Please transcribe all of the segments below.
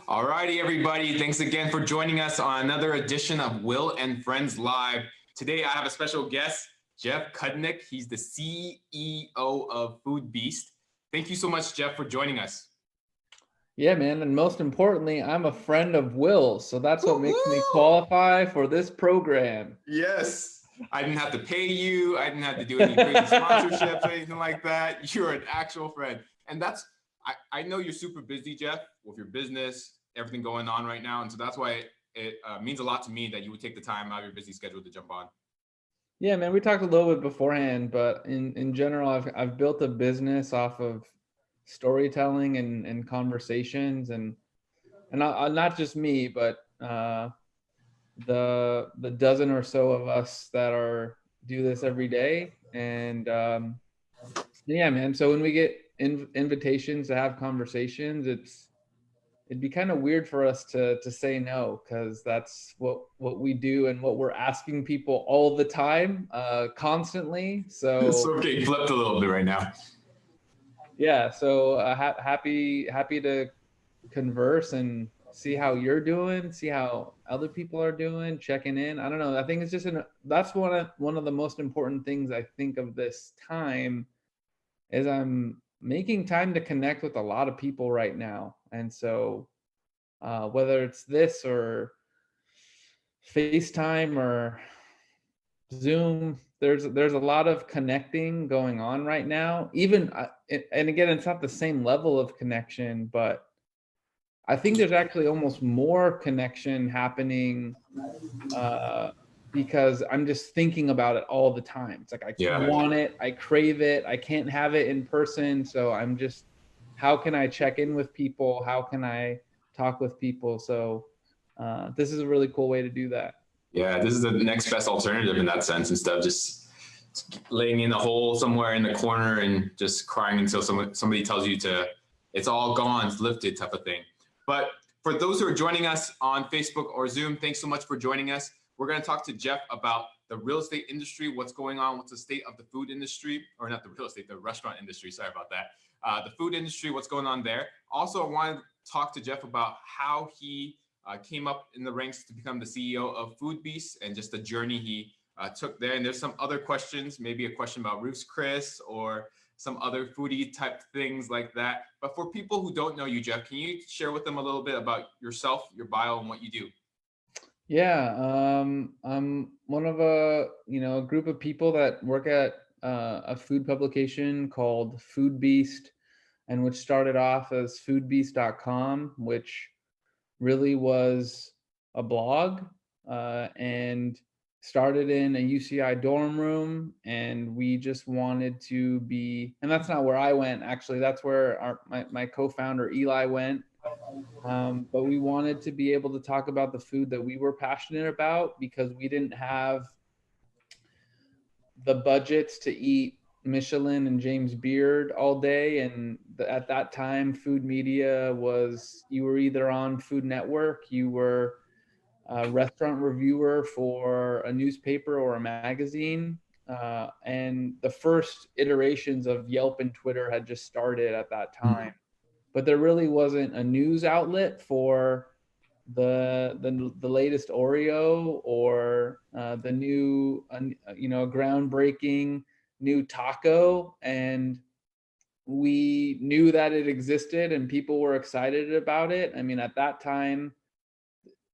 Alrighty, everybody. Thanks again for joining us on another edition of Will and Friends Live. Today, I have a special guest, Geoff Kutnick. He's the CEO of Foodbeast. Thank you so much, Geoff, for joining us. Yeah, man. And most importantly, I'm a friend of Will's. So that's what makes me Woo-hoo! qualify for this program. Yes. I didn't have to pay you. I didn't have to do any crazy sponsorships or anything like that. You're an actual friend. And I know you're super busy, Geoff, with your business, everything going on right now. And so that's why it means a lot to me that you would take the time out of your busy schedule to jump on. Yeah, man. We talked a little bit beforehand, but in general, I've built a business off of storytelling and conversations and not just me, but the dozen or so of us that are do this every day. And yeah, man. So when we get invitations to have conversations, it'd be kind of weird for us to say no, because that's what we do and what we're asking people all the time, constantly. It's So okay. Flipped a little bit right now. yeah, so happy to converse and see how you're doing, see how other people are doing, checking in. I don't know. I think it's just that's one of the most important things I think of this time is I'm making time to connect with a lot of people right now. And so whether it's this or FaceTime or Zoom, there's a lot of connecting going on right now. Even and again, it's not the same level of connection, but I think there's actually almost more connection happening uh, because I'm just thinking about it all the time. It's like I Yeah. want it, I crave it, I can't have it in person, so I'm just, how can I check in with people? How can I talk with people? So this is a really cool way to do that. Yeah, this is the next best alternative in that sense, instead of just laying in a hole somewhere in the corner and just crying until somebody tells you to, it's all gone, it's lifted type of thing. But for those who are joining us on Facebook or Zoom, thanks so much for joining us. We're going to talk to Geoff about the real estate industry, what's going on, what's the state of the food industry, or not the real estate, the restaurant industry. Sorry about that. The food industry, what's going on there. Also, I wanted to talk to Geoff about how he came up in the ranks to become the CEO of Foodbeast and just the journey he took there. And there's some other questions, maybe a question about Ruth's Chris or some other foodie type things like that. But for people who don't know you, Geoff, can you share with them a little bit about yourself, your bio, and what you do? Yeah, I'm one of a group of people that work at a food publication called Foodbeast, and which started off as foodbeast.com, which really was a blog, and started in a UCI dorm room. And we just wanted to be, and that's not where I went, actually. That's where my co-founder Eli went. But we wanted to be able to talk about the food that we were passionate about, because we didn't have the budgets to eat Michelin and James Beard all day. And at that time, food media was, you were either on Food Network, you were a restaurant reviewer for a newspaper or a magazine. And the first iterations of Yelp and Twitter had just started at that time. But there really wasn't a news outlet for the latest Oreo or the new groundbreaking new taco. And we knew that it existed and people were excited about it. I mean, at that time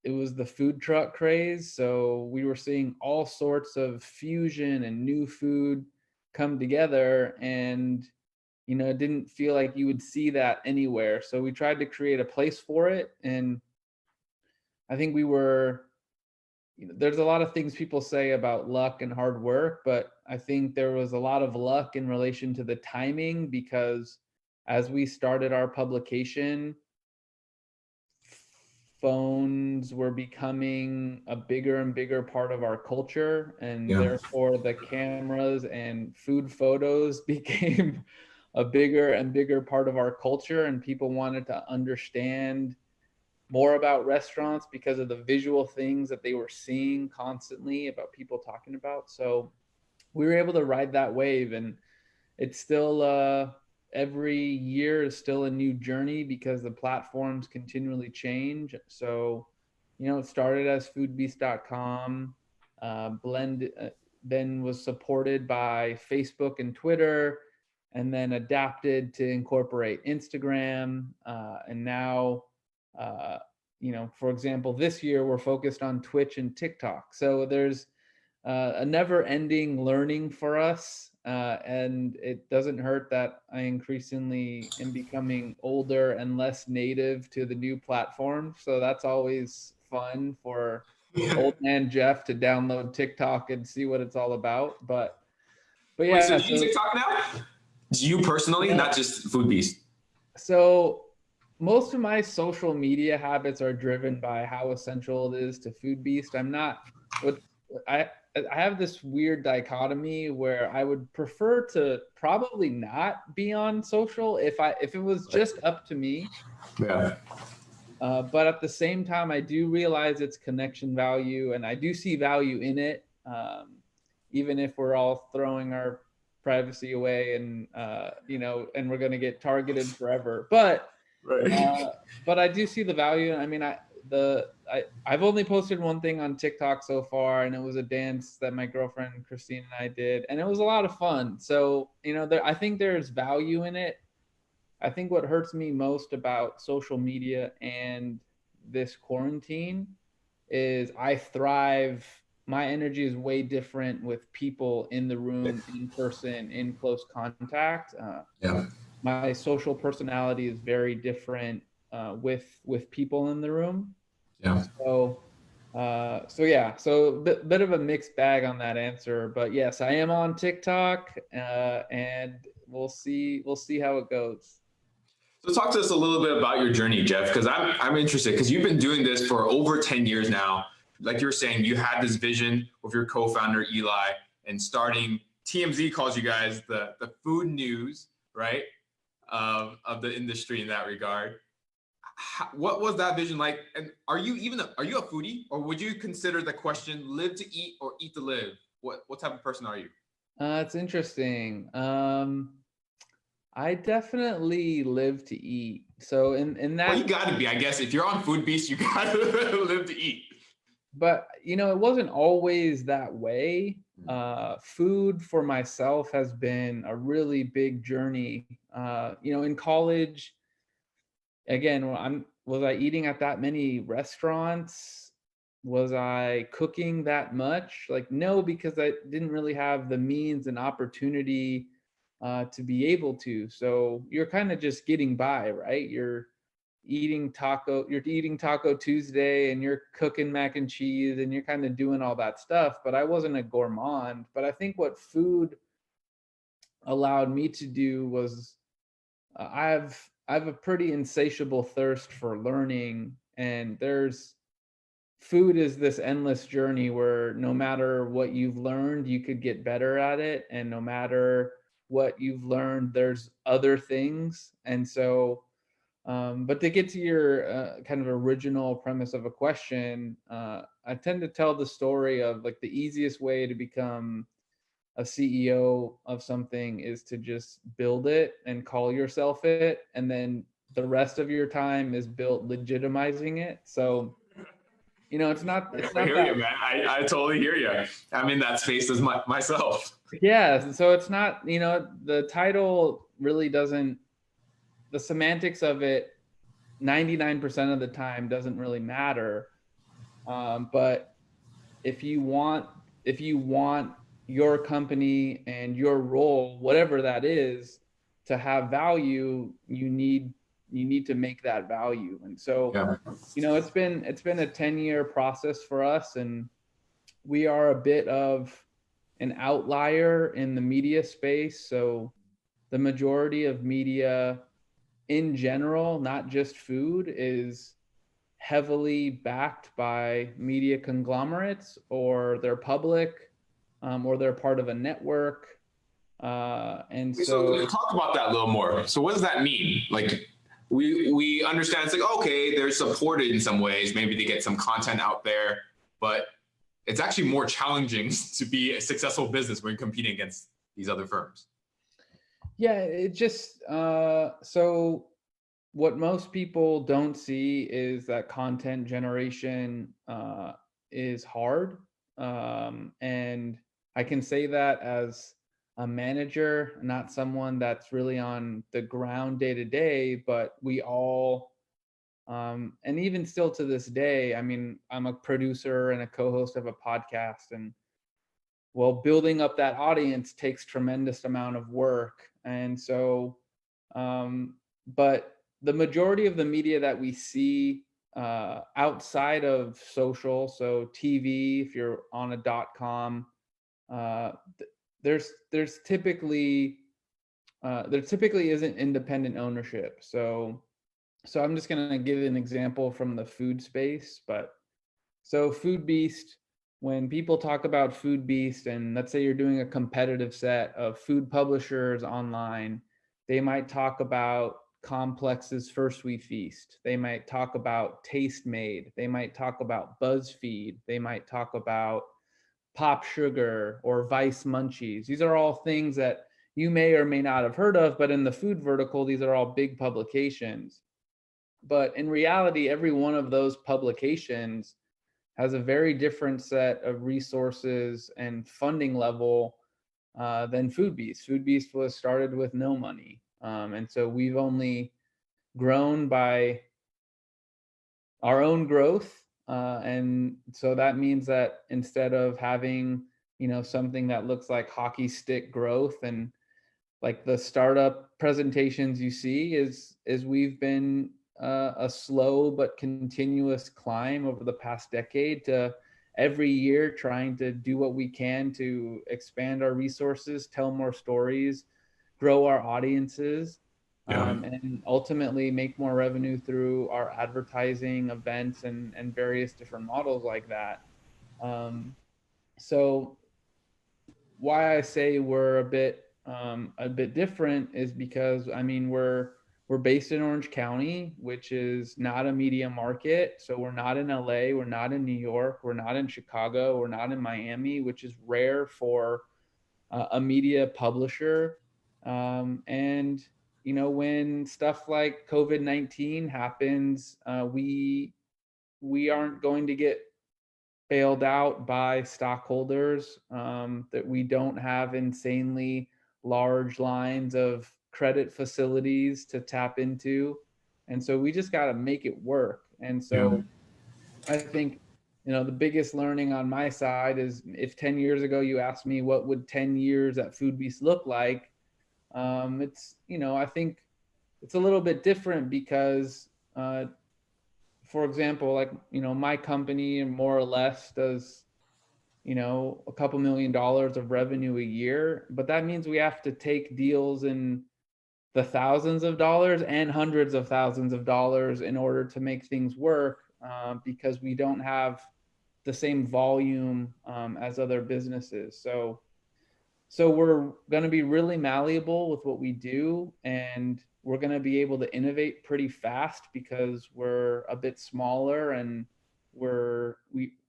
it was the food truck craze, so we were seeing all sorts of fusion and new food come together. And it didn't feel like you would see that anywhere. So we tried to create a place for it. And I think we were, there's a lot of things people say about luck and hard work, but I think there was a lot of luck in relation to the timing, because as we started our publication, phones were becoming a bigger and bigger part of our culture, and Yeah. therefore the cameras and food photos became a bigger and bigger part of our culture. And people wanted to understand more about restaurants because of the visual things that they were seeing constantly about people talking about. So we were able to ride that wave. And it's still every year is still a new journey because the platforms continually change. So, it started as foodbeast.com, then was supported by Facebook and Twitter, and then adapted to incorporate Instagram. And now, for example, this year we're focused on Twitch and TikTok. So there's a never-ending learning for us, and it doesn't hurt that I increasingly am becoming older and less native to the new platform. So that's always fun for old man Geoff to download TikTok and see what it's all about. But Wait, yeah, so do you use TikTok now? Do you personally, not just Foodbeast? So most of my social media habits are driven by how essential it is to Foodbeast. I'm not what I have this weird dichotomy where I would prefer to probably not be on social if it was just up to me. Yeah. But at the same time, I do realize its connection value, and I do see value in it, even if we're all throwing our privacy away, and and we're going to get targeted forever. But but I do see the value. I mean, I've only posted one thing on TikTok so far, and it was a dance that my girlfriend Christine and I did, and it was a lot of fun. So I think there's value in it. I think what hurts me most about social media and this quarantine is I thrive. My energy is way different with people in the room, in person, in close contact. Yeah. My social personality is very different with people in the room. Yeah. So bit of a mixed bag on that answer, but yes, I am on TikTok, and we'll see how it goes. So talk to us a little bit about your journey, Geoff, because I'm interested, because you've been doing this for over 10 years now. Like you were saying, you had this vision with your co-founder, Eli, and starting TMZ calls you guys the food news, right, of the industry in that regard. What was that vision like? And are you a foodie, or would you consider the question live to eat or eat to live? What type of person are you? It's interesting. I definitely live to eat. So in that, well, you got to be, I guess, if you're on Foodbeast, you got to live to eat. But it wasn't always that way. Food for myself has been a really big journey. In college, again, was I eating at that many restaurants? Was I cooking that much? Like, no, because I didn't really have the means and opportunity to be able to. So you're kind of just getting by, right? You're eating Taco Tuesday, and you're cooking mac and cheese, and you're kind of doing all that stuff. But I wasn't a gourmand. But I think what food allowed me to do was I have a pretty insatiable thirst for learning, and food is this endless journey where no matter what you've learned, you could get better at it, and no matter what you've learned, there's other things. And so but to get to your kind of original premise of a question, I tend to tell the story of like the easiest way to become a CEO of something is to just build it and call yourself it, and then the rest of your time is built legitimizing it. So it's not I hear that. you, man. I totally hear you. I'm in that space as myself. Yeah, so it's not, the title really doesn't, the semantics of it 99% of the time doesn't really matter. But if you want your company and your role, whatever that is, to have value, you need to make that value. And so, yeah. it's been a 10-year process for us, and we are a bit of an outlier in the media space. So the majority of media in general, not just food, is heavily backed by media conglomerates, or they're public, or they're part of a network. And so talk about that a little more. So what does that mean? Like we understand it's like, okay, they're supported in some ways. Maybe they get some content out there, but it's actually more challenging to be a successful business when competing against these other firms. Yeah, it just so what most people don't see is that content generation is hard. And I can say that as a manager, not someone that's really on the ground day to day, but we all, and even still to this day, I mean, I'm a producer and a co host of a podcast. And well, building up that audience takes tremendous amount of work. And so but the majority of the media that we see outside of social, so TV, if you're on a .com, uh, there's typically there typically isn't independent ownership. So I'm just gonna give an example from the food space, but so Foodbeast, when people talk about Foodbeast, and let's say you're doing a competitive set of food publishers online, they might talk about Complex's First We Feast. They might talk about Tastemade. They might talk about BuzzFeed. They might talk about Pop Sugar or Vice Munchies. These are all things that you may or may not have heard of, but in the food vertical, these are all big publications. But in reality, every one of those publications has a very different set of resources and funding level than Foodbeast. Foodbeast was started with no money. And so we've only grown by our own growth. And so that means that instead of having, something that looks like hockey stick growth and like the startup presentations you see is we've been a slow but continuous climb over the past decade to every year trying to do what we can to expand our resources, tell more stories, grow our audiences, Yeah. and ultimately make more revenue through our advertising events and various different models like that. um, so why I say we're a bit different is because I mean we're based in Orange County, which is not a media market. So we're not in LA, we're not in New York, we're not in Chicago, we're not in Miami, which is rare for a media publisher. And when stuff like COVID-19 happens, we aren't going to get bailed out by stockholders, that we don't have insanely large lines of credit facilities to tap into. And so we just got to make it work. And Yeah. so I think, the biggest learning on my side is if 10 years ago you asked me what would 10 years at Foodbeast look like, I think it's a little bit different because for example, like, my company more or less does, a couple $1 million of revenue a year, but that means we have to take deals in the thousands of dollars and hundreds of thousands of dollars in order to make things work, because we don't have the same volume as other businesses. So we're going to be really malleable with what we do, and we're going to be able to innovate pretty fast because we're a bit smaller and we're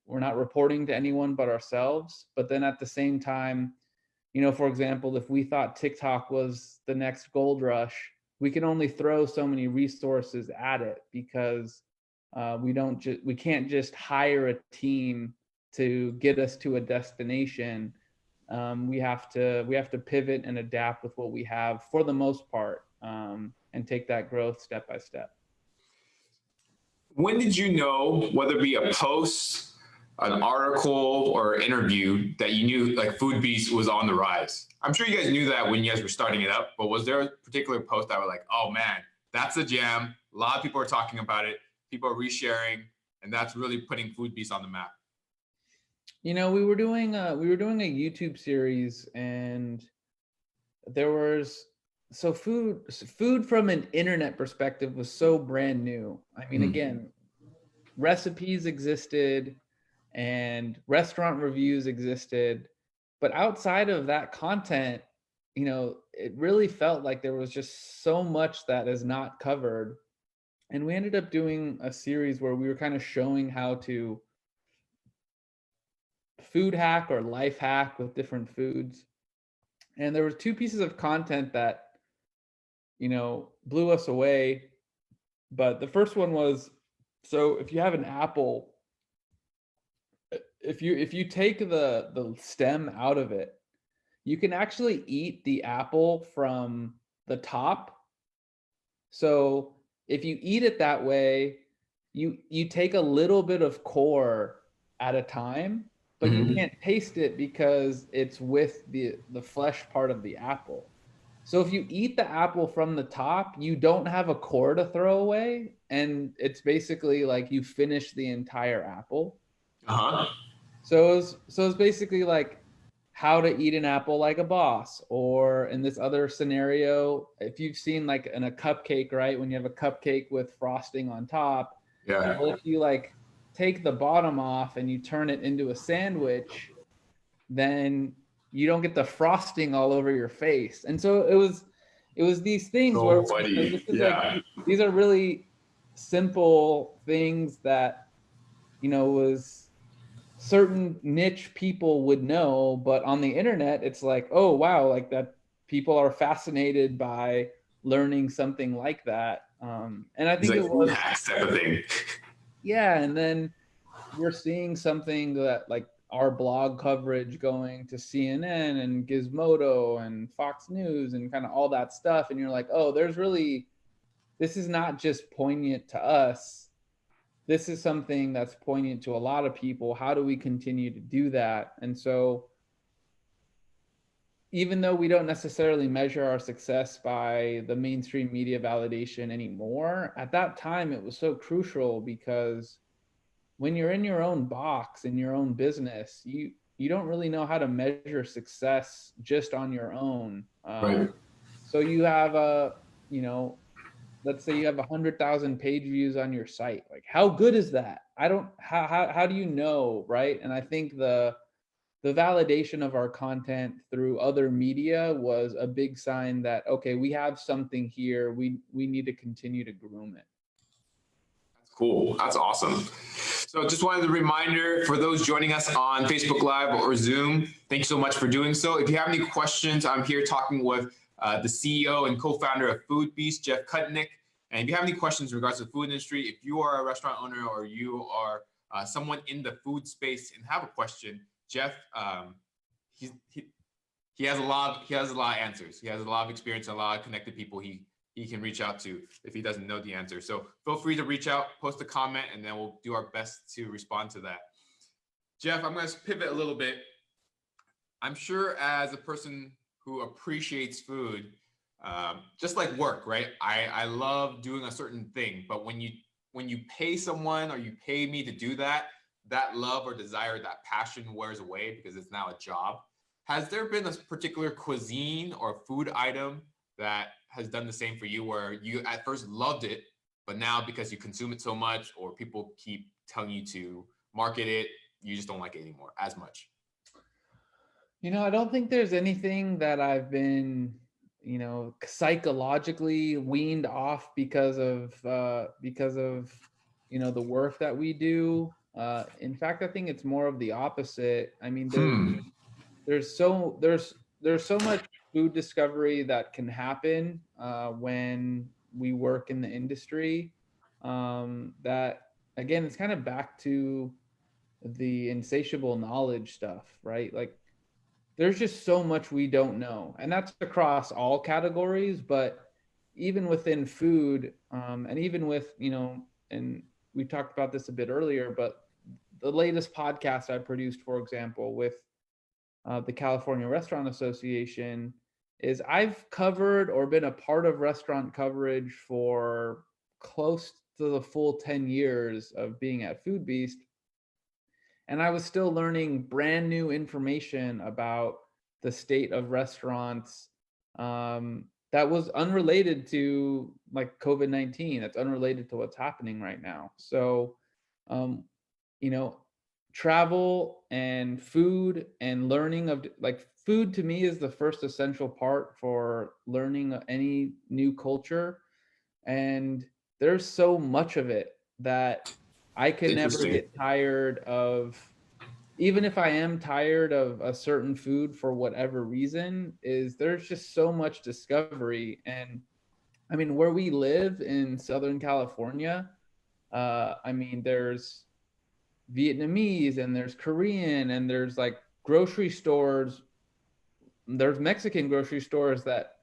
not reporting to anyone but ourselves. But then at the same time, for example, if we thought TikTok was the next gold rush, we can only throw so many resources at it because we can't just hire a team to get us to a destination. We have to pivot and adapt with what we have for the most part, and take that growth step by step. When did you know, whether it be a post, an article, or interview, that you knew like Foodbeast was on the rise? I'm sure you guys knew that when you guys were starting it up, but was there a particular post that were like, oh man, that's a jam. A lot of people are talking about it. People are resharing, and that's really putting Foodbeast on the map. We were doing a YouTube series, and there was so food from an internet perspective was so brand new. I mean, again, recipes existed and restaurant reviews existed, but outside of that content, it really felt like there was just so much that is not covered. And we ended up doing a series where we were kind of showing how to food hack or life hack with different foods. And there were two pieces of content that blew us away. But the first one was, so if you have an apple, if you take the stem out of it, you can actually eat the apple from the top. So if you eat it that way, you take a little bit of core at a time, but you can't taste it because it's with the flesh part of the apple. So if you eat the apple from the top, you don't have a core to throw away, and it's basically like you finish the entire apple. Uh-huh. So it's basically like how to eat an apple like a boss, or in this other scenario, if you've seen like in a cupcake, right? When you have a cupcake with frosting on top, Yeah. well, if you like take the bottom off and you turn it into a sandwich, then you don't get the frosting all over your face. And so it was these things where So funny. this is like, Yeah. these are really simple things that was certain niche people would know, but on the internet it's like, oh wow, like that people are fascinated by learning something like that. And I It's think like it food was, hacks type of thing. yeah. And then we're seeing something that like our blog coverage going to CNN and Gizmodo and Fox News and kind of all that stuff, and you're like, oh, this is not just poignant to us, this is something that's poignant to a lot of people. How do we continue to do that? And so even though we don't necessarily measure our success by the mainstream media validation anymore, at that time it was so crucial, because when you're in your own box in your own business, you don't really know how to measure success just on your own. Right. So you have let's say you have 100,000 page views on your site. Like, how good is that? I don't. How do you know, right? And I think the validation of our content through other media was a big sign that, okay, we have something here. We need to continue to groom it. Cool. That's awesome. So just wanted a reminder for those joining us on Facebook Live or Zoom, thank you so much for doing so. If you have any questions, I'm here talking with the CEO and co-founder of Foodbeast, Geoff Kutnick. And if you have any questions in regards to the food industry, if you are a restaurant owner or you are someone in the food space and have a question, Geoff, he has a lot of answers. He has a lot of experience, a lot of connected people he can reach out to if he doesn't know the answer. So feel free to reach out, post a comment, and then we'll do our best to respond to that. Geoff, I'm going to pivot a little bit. I'm sure as a person who appreciates food, just like work, right? I love doing a certain thing, but when you pay someone or you pay me to do that, that love or desire, that passion wears away because it's now a job. Has there been a particular cuisine or food item that has done the same for you, where you at first loved it, but now because you consume it so much or people keep telling you to market it, you just don't like it anymore as much? I don't think there's anything that I've been, psychologically weaned off because of the work that we do. In fact, I think it's more of the opposite. I mean, there's so much food discovery that can happen when we work in the industry, that again, it's kind of back to the insatiable knowledge stuff, right? Like, there's just so much we don't know, and that's across all categories. But even within food, and even with and we talked about this a bit earlier, but the latest podcast I produced, for example, with the California Restaurant Association, is I've covered or been a part of restaurant coverage for close to the full 10 years of being at Foodbeast. And I was still learning brand new information about the state of restaurants, that was unrelated to like COVID-19. That's unrelated to what's happening right now. So, um, you know, travel and food and learning of, like, food to me is the first essential part for learning any new culture. And there's so much of it that I can never Interesting. get tired of. Even if I am tired of a certain food for whatever reason, is there's just so much discovery. And I mean, where we live in Southern California, I mean, there's Vietnamese and there's Korean and there's like grocery stores. There's Mexican grocery stores that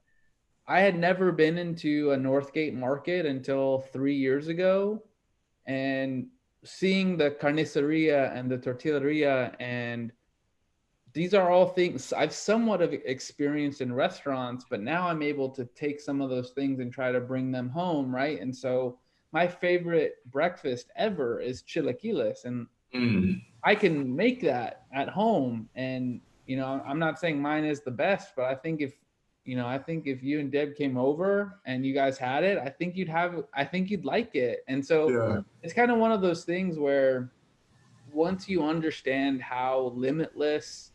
I had never been into a Northgate market until 3 years ago. And seeing the carniceria and the tortilleria, and these are all things I've somewhat of experienced in restaurants, but now I'm able to take some of those things and try to bring them home, right? And so my favorite breakfast ever is chilaquiles, and Mm. I can make that at home. And I'm not saying mine is the best, but I think if you and Deb came over and you guys had it, I think you'd like it. And so Yeah. it's kind of one of those things where once you understand how limitless,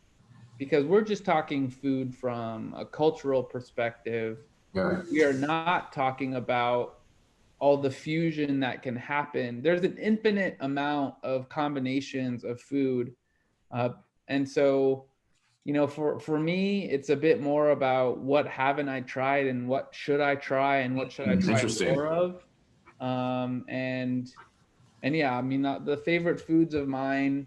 because we're just talking food from a cultural perspective, Yeah. we are not talking about all the fusion that can happen. There's an infinite amount of combinations of food. Uh, and so, for me, it's a bit more about what haven't I tried and what should I try and what should I try Interesting. more of. And yeah, I mean, the favorite foods of mine,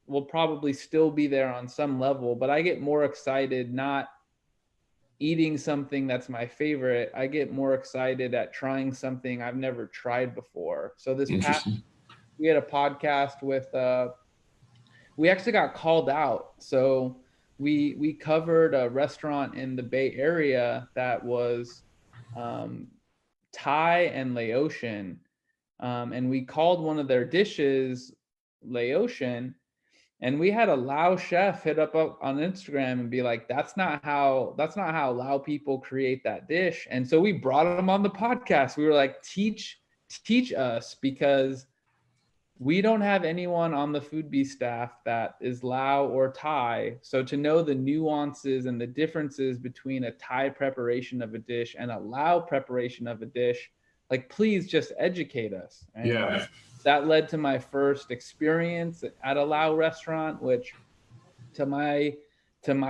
will probably still be there on some level, but I get more excited not eating something that's my favorite. I get more excited at trying something I've never tried before. So this past, Interesting. we had a podcast with, we actually got called out. So we covered a restaurant in the Bay Area that was um, Thai and Laotian. And we called one of their dishes Laotian, and we had a Lao chef hit up on Instagram and be like, that's not how Lao people create that dish. And so we brought him on the podcast. We were like, teach us, because we don't have anyone on the Foodbeast staff that is Lao or Thai. So to know the nuances and the differences between a Thai preparation of a dish and a Lao preparation of a dish, like, please just educate us. And Yeah. that led to my first experience at a Lao restaurant, which to my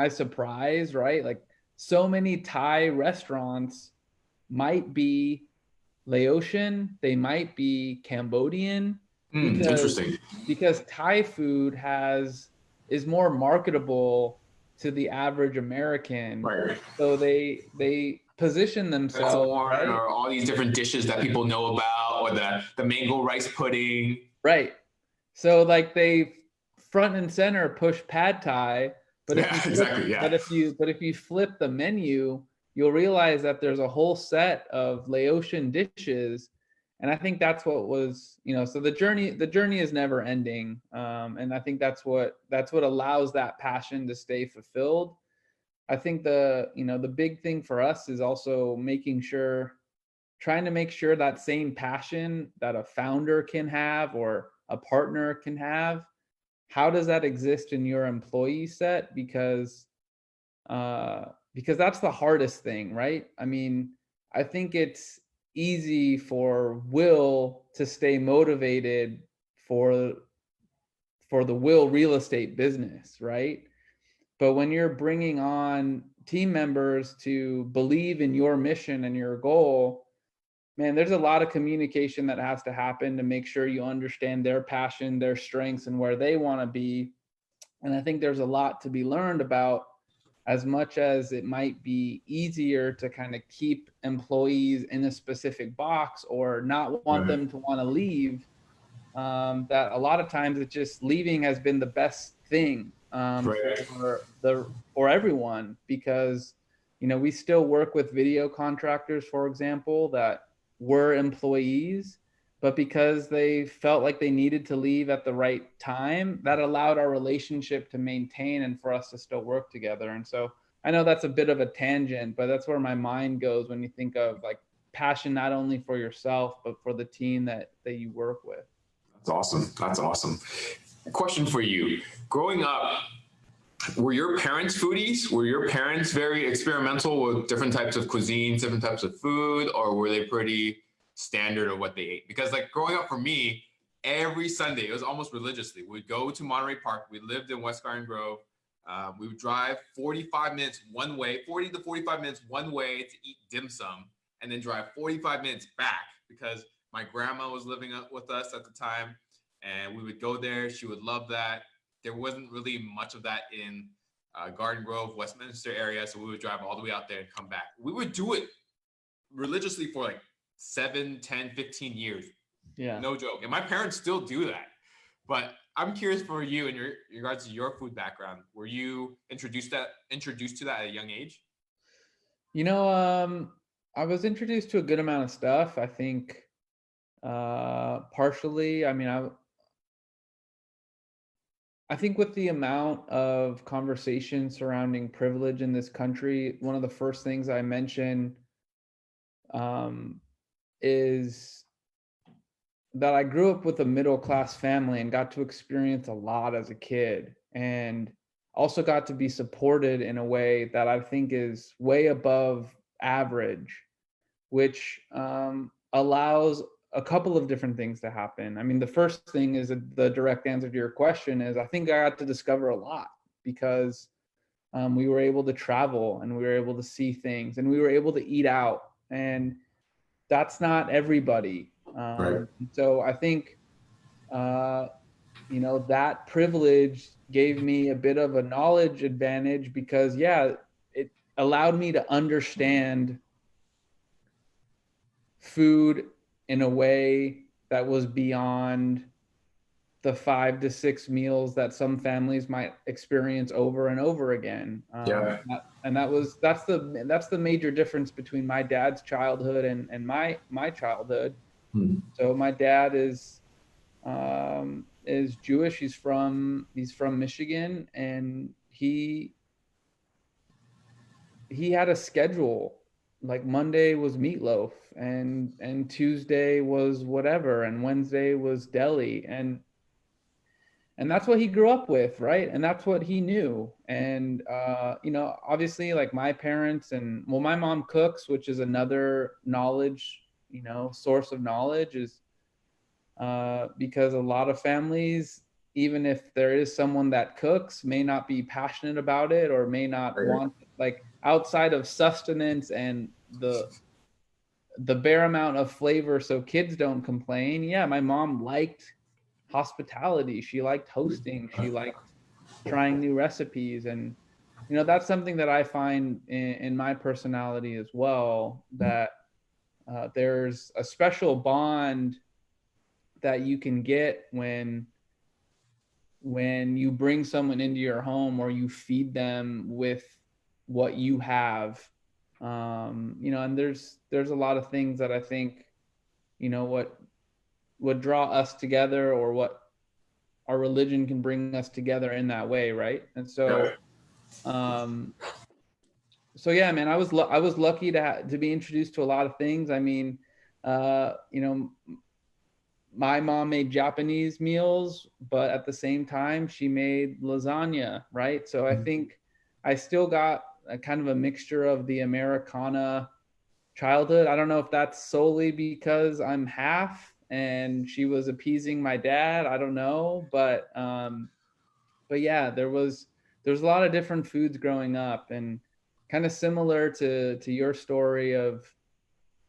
surprise, right? Like, so many Thai restaurants might be Laotian, they might be Cambodian, because Interesting. Thai food is more marketable to the average American. Right. So they position themselves, Corn right? or all these different dishes that people know about, or the mango rice pudding. Right. So like they front and center push pad Thai, but if Yeah, you flip, exactly. Yeah. but if you flip the menu, you'll realize that there's a whole set of Laotian dishes. And I think that's what was, so the journey is never ending. And I think that's what allows that passion to stay fulfilled. I think the big thing for us is also trying to make sure that same passion that a founder can have or a partner can have, how does that exist in your employee set? Because that's the hardest thing, right? I mean, I think it's easy for Will to stay motivated for the Will real estate business, right? But when you're bringing on team members to believe in your mission and your goal, man, there's a lot of communication that has to happen to make sure you understand their passion, their strengths, and where they want to be. And I think there's a lot to be learned about, as much as it might be easier to kind of keep employees in a specific box or not want them to want to leave. That a lot of times it's just leaving has been the best thing Right. for everyone, because we still work with video contractors, for example, that were employees, but because they felt like they needed to leave at the right time, that allowed our relationship to maintain and for us to still work together. And so I know that's a bit of a tangent, but that's where my mind goes when you think of like passion, not only for yourself, but for the team that you work with. That's awesome. That's awesome. Question for you. Growing up, were your parents foodies? Were your parents very experimental with different types of cuisines, different types of food, or were they pretty standard of what they ate? Because like growing up for me, every Sunday, it was almost religiously, we'd go to Monterey Park. We lived in West Garden Grove. We would drive 45 minutes one way, 40 to 45 minutes one way to eat dim sum, and then drive 45 minutes back because my grandma was living with us at the time, and we would go there. She would love that. There wasn't really much of that in Garden Grove, Westminster area, so we would drive all the way out there and come back. We would do it religiously for like 7, 10, 15 years. Yeah. No joke. And my parents still do that. But I'm curious for you in regards to your food background. Were you introduced to that at a young age? I was introduced to a good amount of stuff. I think partially, I think with the amount of conversation surrounding privilege in this country, one of the first things I mention is that I grew up with a middle-class family and got to experience a lot as a kid, and also got to be supported in a way that I think is way above average, which allows a couple of different things to happen. I mean, the first thing is the direct answer to your question is I think I got to discover a lot because we were able to travel and we were able to see things and we were able to eat out, and that's not everybody. Right. So I think, that privilege gave me a bit of a knowledge advantage because, it allowed me to understand food in a way that was beyond the 5 to 6 meals that some families might experience over and over again. That's the major difference between my dad's childhood and my childhood. So my dad is Jewish. He's from Michigan, and he had a schedule. Like Monday was meatloaf, and Tuesday was whatever, and Wednesday was deli, and that's what he grew up with, right? And that's what he knew. And obviously, like my parents my mom cooks, which is another knowledge, source of knowledge, is because a lot of families, even if there is someone that cooks, may not be passionate about it or may not want, like, outside of sustenance and the bare amount of flavor so kids don't complain. Yeah, my mom liked hospitality. She liked hosting. She liked trying new recipes. And, that's something that I find in my personality as well, that there's a special bond that you can get when you bring someone into your home or you feed them with what you have. And there's a lot of things that I think, what draw us together, or what our religion can bring us together in that way, right? And so yeah, man, I was lucky to be introduced to a lot of things. I mean, my mom made Japanese meals, but at the same time she made lasagna, right? So I think I still got a kind of a mixture of the Americana childhood. I don't know if that's solely because I'm half and she was appeasing my dad. I don't know, but yeah, there was a lot of different foods growing up, and kind of similar to your story of,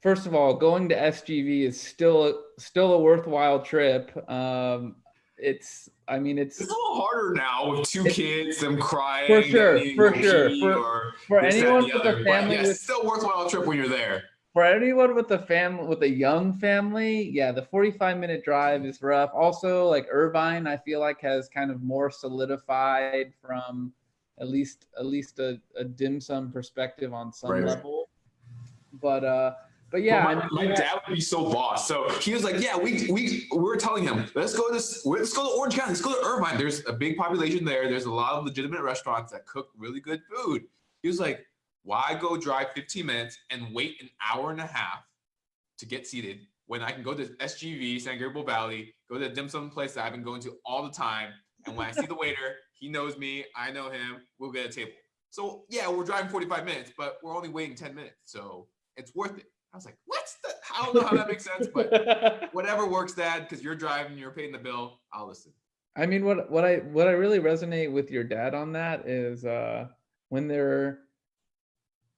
first of all, going to SGV is still a worthwhile trip. It's a little harder now with 2 kids, them crying, for sure, for anyone with a family, it's still a worthwhile trip when you're there. For anyone with a young family, yeah, the 45-minute drive is rough. Also, like Irvine, I feel like has kind of more solidified from at least a dim sum perspective on some level. But yeah, my dad would be so boss. So he was like, yeah, we were telling him, let's go to Orange County, let's go to Irvine. There's a big population there. There's a lot of legitimate restaurants that cook really good food. He was like, why go drive 15 minutes and wait an hour and a half to get seated when I can go to SGV, San Gabriel Valley, go to a dim sum place that I've been going to all the time. And when I see the waiter, he knows me, I know him, we'll get a table. So yeah, we're driving 45 minutes, but we're only waiting 10 minutes. So it's worth it. I was like, I don't know how that makes sense, but whatever works, Dad, because you're driving, you're paying the bill, I'll listen. I mean, what I really resonate with your dad on that is when they're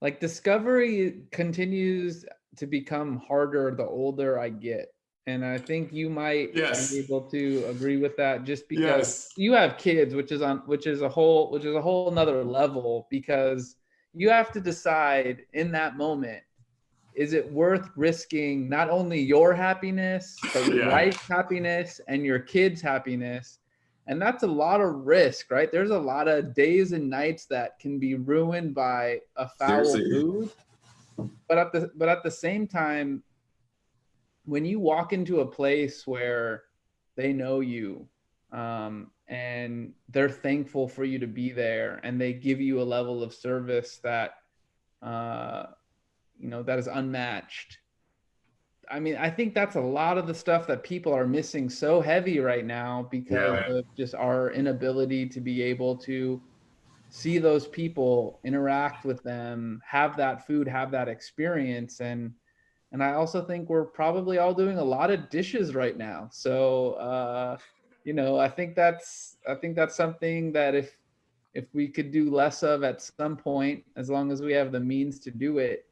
like discovery continues to become harder the older I get. And I think you might be Yes. able to agree with that just because Yes. you have kids, which is a whole nother level because you have to decide in that moment, is it worth risking not only your happiness, but your Yeah. wife's happiness and your kids' happiness? And that's a lot of risk, right? There's a lot of days and nights that can be ruined by a foul Seriously. food. But at the same time, when you walk into a place where they know you, and they're thankful for you to be there, and they give you a level of service that uh, that is unmatched. I mean, I think that's a lot of the stuff that people are missing so heavy right now because Yeah. of just our inability to be able to see those people, interact with them, have that food, have that experience. And I also think we're probably all doing a lot of dishes right now. So I think that's something that if we could do less of at some point, as long as we have the means to do it,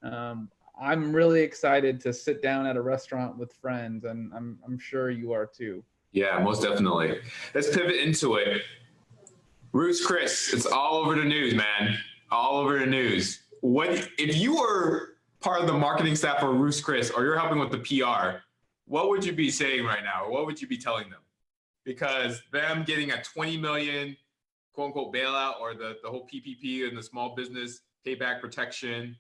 I'm really excited to sit down at a restaurant with friends, and I'm sure you are too. Yeah, most definitely. Let's pivot into it. Roots Chris, it's all over the news, man. All over the news. What if you were part of the marketing staff for Roots Chris or you're helping with the PR, what would you be saying right now? What would you be telling them? Because them getting a 20 million quote unquote bailout or the whole PPP and the small business payback protection,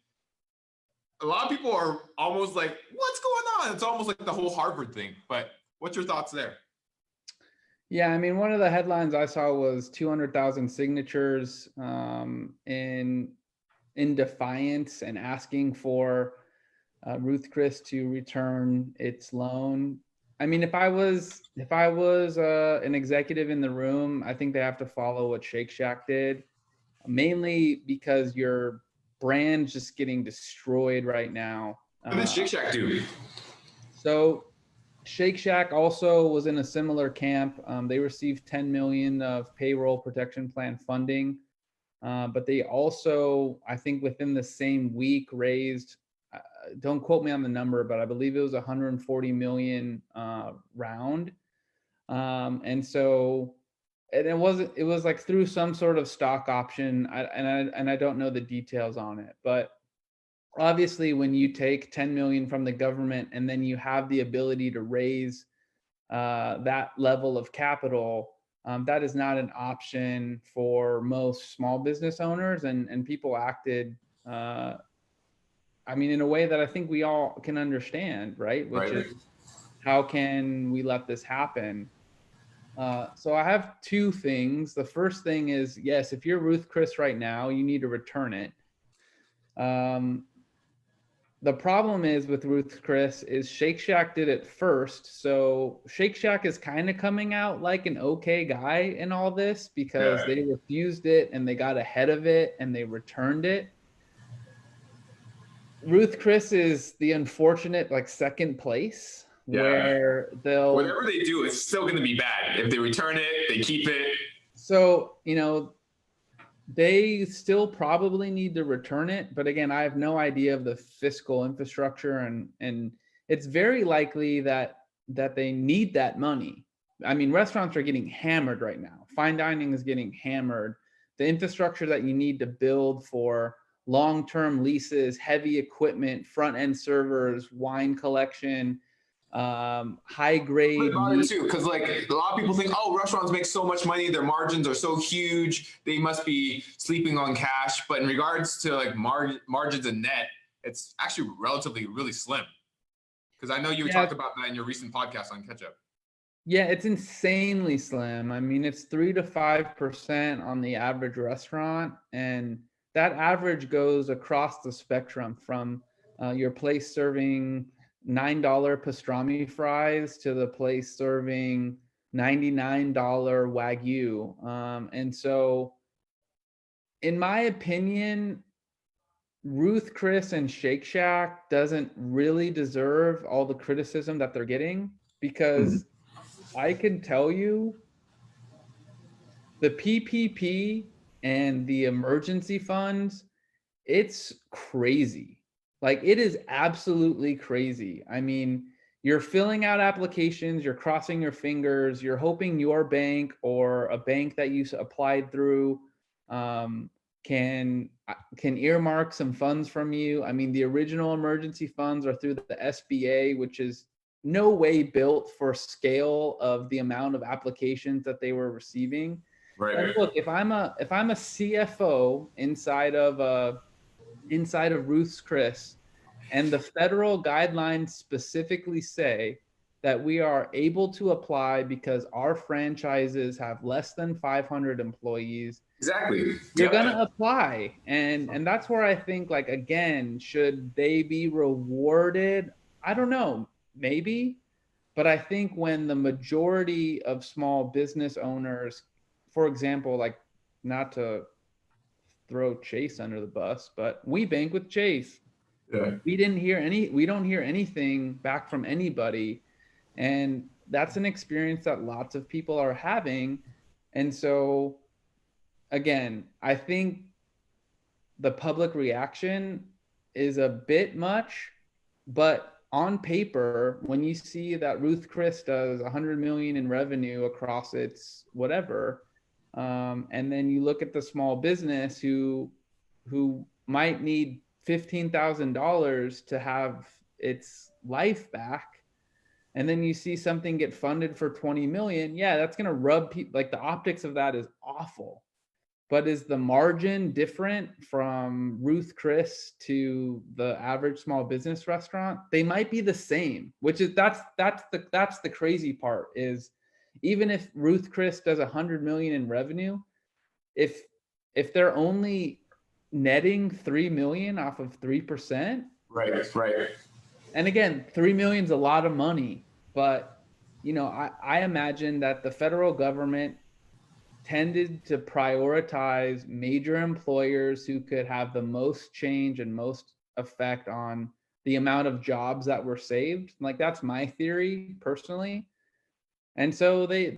a lot of people are almost like, what's going on? It's almost like the whole Harvard thing. But what's your thoughts there? Yeah, I mean, one of the headlines I saw was 200,000 signatures in defiance and asking for Ruth Chris to return its loan. I mean, if I was an executive in the room, I think they have to follow what Shake Shack did, mainly because your brand's just getting destroyed right now. What did Shake Shack do? So Shake Shack also was in a similar camp. They received 10 million of payroll protection plan funding, but they also, I think, within the same week raised. Don't quote me on the number, but I believe it was 140 million round. And it wasn't. It was like through some sort of stock option. And I don't know the details on it, but obviously when you take 10 million from the government and then you have the ability to raise that level of capital, that is not an option for most small business owners, and people acted I mean, in a way that I think we all can understand, right? Which Right. is, how can we let this happen? So I have two things. The first thing is, yes, if you're Ruth Chris right now, you need to return it. Um, the problem is with Ruth Chris is Shake Shack did it first. So Shake Shack is kind of coming out like an okay guy in all this because Yeah. they refused it and they got ahead of it and they returned it. Ruth Chris is the unfortunate like second place Yeah. where they'll Whatever they do, it's still going to be bad. If they return it, they keep it. so they still probably need to return it, but again, I have no idea of the fiscal infrastructure, and it's very likely that they need that money. I mean, restaurants are getting hammered right now. Fine dining is getting hammered. The infrastructure that you need to build for long-term leases, heavy equipment, front-end servers, wine collection, high What grade about it meat. too? Because like a lot of people think, oh, restaurants make so much money, their margins are so huge, they must be sleeping on cash. But in regards to like margins and net, it's actually relatively really slim. Because I know you Yeah, talked about that in your recent podcast on ketchup. yeah, it's insanely slim. I mean, it's 3 to 5% on the average restaurant, and that average goes across the spectrum from your place serving $9 pastrami fries to the place serving $99 wagyu. And so, in my opinion, Ruth Chris and Shake Shack doesn't really deserve all the criticism that they're getting, Mhm. because I can tell you the PPP and the emergency funds, it's crazy. Like it is absolutely crazy. I mean, you're filling out applications, you're crossing your fingers, you're hoping your bank or a bank that you applied through um, can earmark some funds from you. I mean, the original emergency funds are through the SBA, which is no way built for scale of the amount of applications that they were receiving. And Right. look, if I'm a CFO inside of Ruth's Chris, and the federal guidelines specifically say that we are able to apply because our franchises have less than 500 employees, Exactly. you're going to apply. And that's where I think, like, again, should they be rewarded? I don't know, maybe. But I think when the majority of small business owners, for example, like, not to throw Chase under the bus, but we bank with Chase. Yeah. We don't hear anything back from anybody. And that's an experience that lots of people are having. And so again, I think the public reaction is a bit much, but on paper, when you see that Ruth Chris does 100 million in revenue across its whatever, and then you look at the small business who might need $15,000 to have its life back, and then you see something get funded for 20 million, yeah, that's going to rub people, like, the optics of that is awful. But is the margin different from Ruth Chris to the average small business restaurant? They might be the same, which is that's the crazy part is, even if Ruth Chris does 100 million in revenue, if they're only netting 3 million off of 3%, Right. Right. and again, 3 million is a lot of money, but I imagine that the federal government tended to prioritize major employers who could have the most change and most effect on the amount of jobs that were saved. Like, that's my theory personally. And so they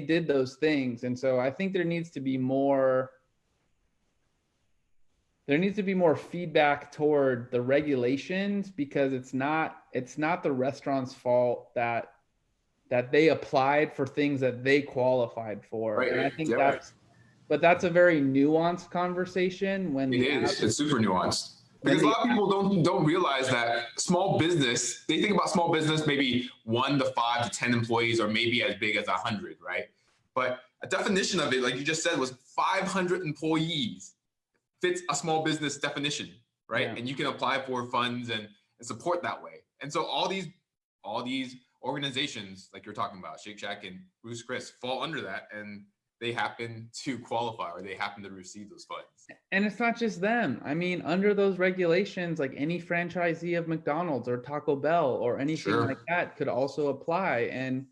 did those things. And so I think there needs to be more feedback toward the regulations, because it's not the restaurant's fault that they applied for things that they qualified for. Right. And I think Yeah. but that's a very nuanced conversation when It the is. It's super nuanced. when Because a the lot of people don't realize that small business, they think about small business maybe 1 to 5 to 10 employees, or maybe as big as 100, right? But a definition of it, like you just said, was 500 employees fits a small business definition, right? Yeah. And you can apply for funds and support that way. And so all these organizations, like you're talking about, Shake Shack and Ruth's Chris, fall under that, and they happen to qualify, or they happen to receive those funds. And it's not just them. I mean, under those regulations, like, any franchisee of McDonald's or Taco Bell or anything Sure. like that could also apply. And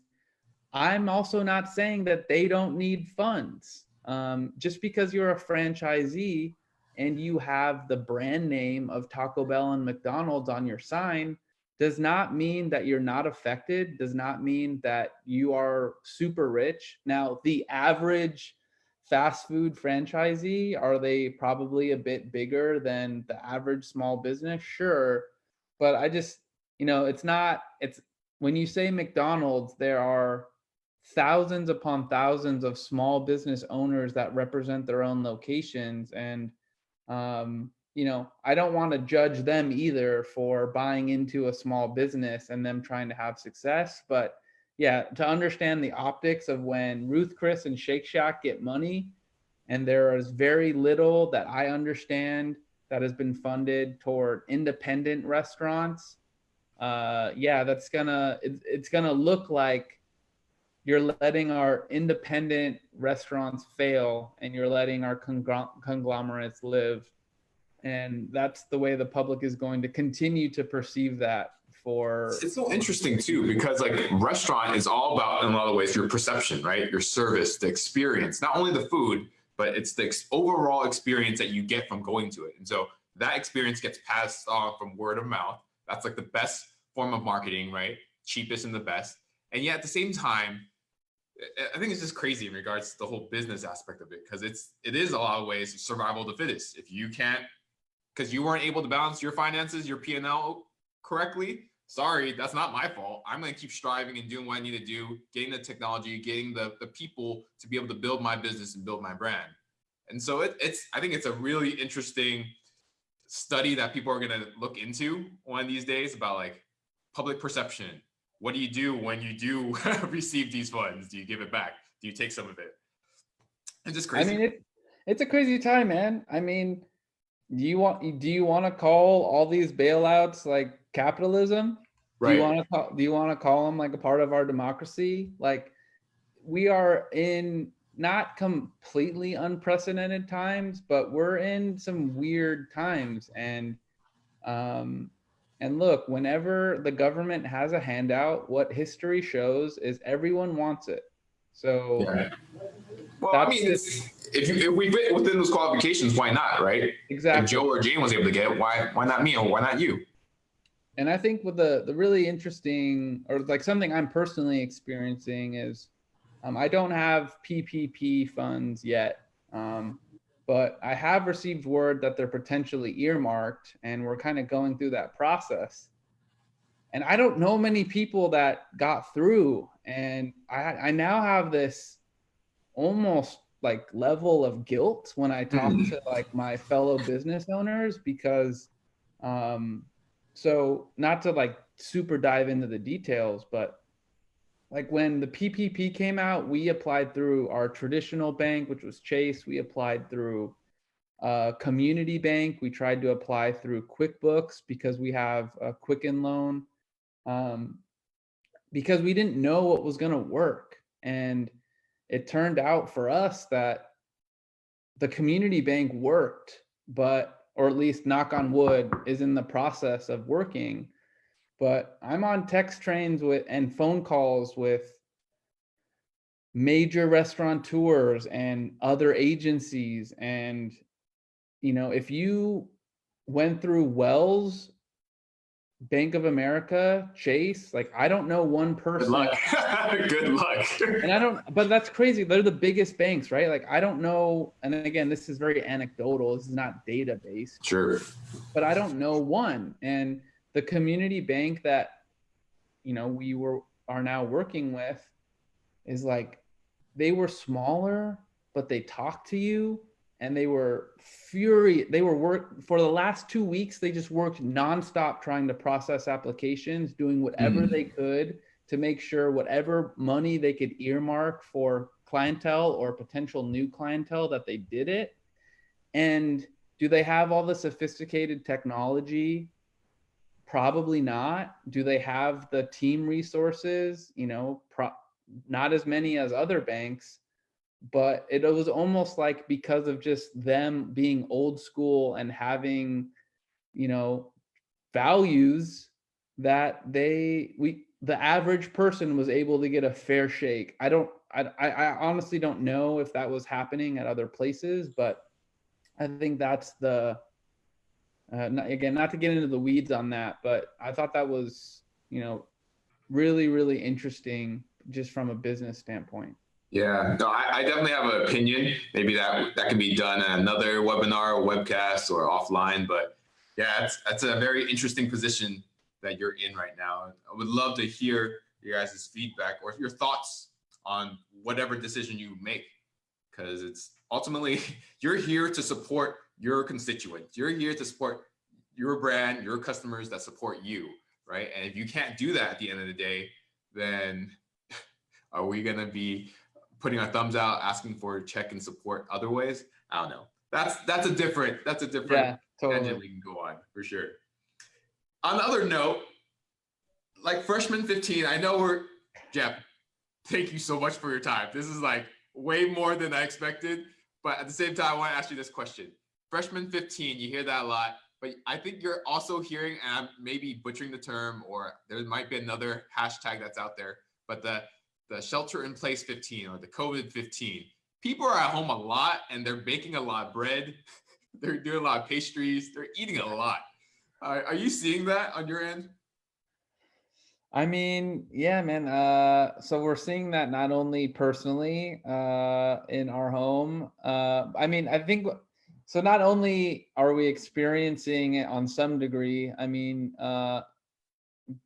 I'm also not saying that they don't need funds. Just because you're a franchisee and you have the brand name of Taco Bell and McDonald's on your sign does not mean that you're not affected, does not mean that you are super rich. Now, the average fast food franchisee, are they probably a bit bigger than the average small business? Sure. But I just, it's when you say McDonald's, there are thousands upon thousands of small business owners that represent their own locations. And I don't want to judge them either for buying into a small business and them trying to have success. But yeah, to understand the optics of when Ruth Chris and Shake Shack get money, and there is very little that I understand that has been funded toward independent restaurants. Yeah, it's gonna look like you're letting our independent restaurants fail and you're letting our conglomerates live. And that's the way the public is going to continue to perceive that for. It's so interesting too, because like restaurant is all about, in a lot of ways, your perception, right? Your service, the experience, not only the food, but it's the overall experience that you get from going to it. And so that experience gets passed on from word of mouth. That's like the best form of marketing, right? Cheapest and the best. And yet at the same time, I think it's just crazy in regards to the whole business aspect of it, because it is a lot of ways survival of the fittest. If you can't, because you weren't able to balance your finances, your P&L correctly, sorry, that's not my fault. I'm going to keep striving and doing what I need to do, getting the technology, getting the people to be able to build my business and build my brand. And so I think it's a really interesting study that people are going to look into one of these days about like public perception. What do you do when you do receive these funds? Do you give it back? Do you take some of it? It's just crazy. I mean, it's a crazy time, man. I mean, do you want to call all these bailouts like capitalism? Right. Do you want to call them like a part of our democracy? Like, we are in not completely unprecedented times, but we're in some weird times. And look, whenever the government has a handout, what history shows is everyone wants it. So yeah. Well, I mean, if we fit within those qualifications, why not, right? Exactly. If Joe or Jane was able to get it, why not me, or why not you? And I think with the really interesting, or like something I'm personally experiencing is, I don't have PPP funds yet, but I have received word that they're potentially earmarked, and we're kind of going through that process. And I don't know many people that got through, and I now have this almost like level of guilt when I talk to like my fellow business owners, because so not to like super dive into the details, but like when the PPP came out, we applied through our traditional bank, which was Chase. We applied through community bank. We tried to apply through QuickBooks because we have a Quicken loan, because we didn't know what was going to work. And it turned out for us that the community bank worked, but, or at least knock on wood, is in the process of working. But I'm on text trains with and phone calls with major restaurateurs and other agencies. And, you know, if you went through Wells, Bank of America, Chase, like I don't know one person. Good luck. Good luck. And I don't, but that's crazy. They're the biggest banks, right? Like I don't know. And then again, this is very anecdotal. This is not data based. Sure. But I don't know one. And the community bank that, you know, are now working with is like, they were smaller, but they talked to you, and they were furious. They were for the last 2 weeks. They just worked nonstop trying to process applications, doing whatever they could to make sure whatever money they could earmark for clientele or potential new clientele, that they did it. And do they have all the sophisticated technology? Probably not. Do they have the team resources? You know, not as many as other banks, but it was almost like, because of just them being old school and having, you know, values, that the average person was able to get a fair shake. I honestly don't know if that was happening at other places, but I think that's the, again, not to get into the weeds on that, but I thought that was, you know, really, really interesting just from a business standpoint. Yeah, no, I definitely have an opinion. Maybe that can be done in another webinar or webcast or offline. But yeah, that's a very interesting position that you're in right now. I would love to hear your guys' feedback or your thoughts on whatever decision you make, because it's ultimately you're here to support your constituents. You're here to support your brand, your customers that support you, right? And if you can't do that at the end of the day, then are we going to be putting our thumbs out, asking for check and support other ways? I don't know. That's a different Yeah, totally. tangent we can go on for sure. On the other note, like freshman 15, I know Geoff, thank you so much for your time. This is like way more than I expected, but at the same time, I want to ask you this question. Freshman 15, you hear that a lot, but I think you're also hearing, and I'm maybe butchering the term, or there might be another hashtag that's out there, but the shelter in place 15 or the COVID 15. People are at home a lot and they're baking a lot of bread. They're doing a lot of pastries. They're eating a lot. Are you seeing that on your end? I mean, yeah, man. So we're seeing that not only personally in our home. I mean, I think so. Not only are we experiencing it on some degree, I mean,